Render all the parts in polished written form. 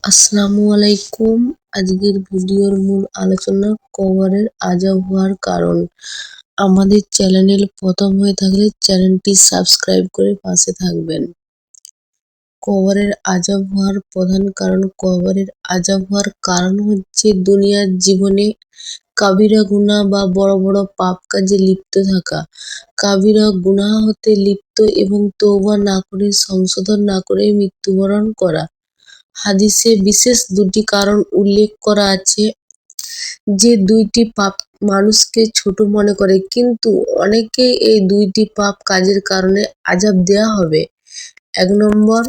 আসসালামু আলাইকুম। আজকের ভিডিওর মূল আলোচনা কবরের আযাব হওয়ার কারণ। আমাদের চ্যানেল প্রথম হয়ে থাকলে চ্যানেলটি সাবস্ক্রাইব করে পাশে থাকবেন। কবরের আযাব হওয়ার প্রধান কারণ। কবরের আযাব হওয়ার কারণ হচ্ছে দুনিয়ার জীবনে কাবিরা গুনাহ বা বড় বড় পাপ কাজে লিপ্ত থাকা, কাবিরা গুনাহ হতে লিপ্ত এবং তওবা না করে সংশোধন না করে মৃত্যুবরণ করা। হাদিসে বিশেষ দুটি কারণ উল্লেখ করা আছে যে দুইটি পাপ মানুষকে ছোট মনে করে, কিন্তু অনেকে এই দুইটি পাপ কাজের কারণে আযাব দেয়া হবে। ১ নম্বর,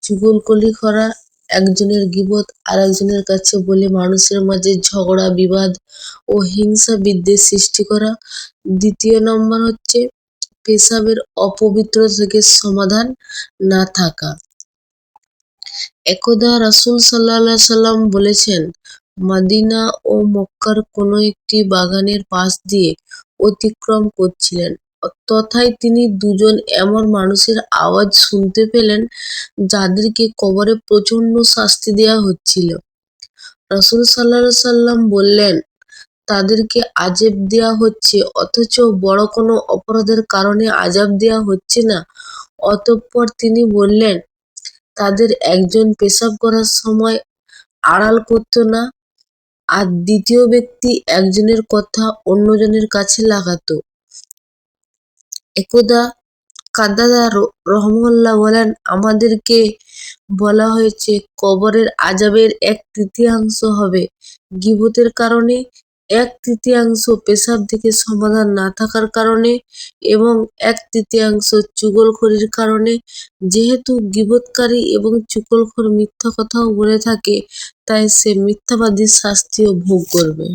চুগলখড়ি করা, একজনের গীবত আরেকজনের কাছে বলে মানুষের মাঝে ঝগড়া বিবাদ ও হিংসা বিদ্বেষ সৃষ্টি করা। ২য় নম্বর হচ্ছে পেশাবের অপবিত্রতা থেকে সমাধান না থাকা। একদা রাসূল সাল্লাল্লাহু আলাইহি সাল্লাম বলেছেন, মদিনা ও মক্কার কোন একটি বাগানের পাশ দিয়ে অতিক্রম করছিলেন, তথায় তিনি দুজন এমন মানুষের আওয়াজ শুনতে পেলেন যাদেরকে কবরে প্রচন্ড শাস্তি দেয়া হচ্ছিল। রাসূল সাল্লাল্লাহু আলাইহি সাল্লাম বললেন, তাদেরকে আযাব দেয়া হচ্ছে অথচ বড় কোনো অপরাধের কারণে আযাব দেয়া হচ্ছে না। অতঃপর তিনি বললেন, তাদের একজন পেশাব করার সময় আড়াল করত না, আর দ্বিতীয় ব্যক্তি একজনের কথা অন্যজনের কাছে লাগাতো। একদা কাতাদা রাহিমাহুল্লাহ বলেন, আমাদেরকে বলা হয়েছে কবরের আযাবের 1/3 হবে গীবতের কারণে, 1/3 পেশাব থেকে সমাধান না থাকার কারণে এবং 1/3 চুগলখড়ির কারণে। যেহেতু গীবতকারী এবং চুগলখোর মিথ্যা কথাও বলে থাকে, তাই সে মিথ্যাবাদীর শাস্তিও ভোগ করবে।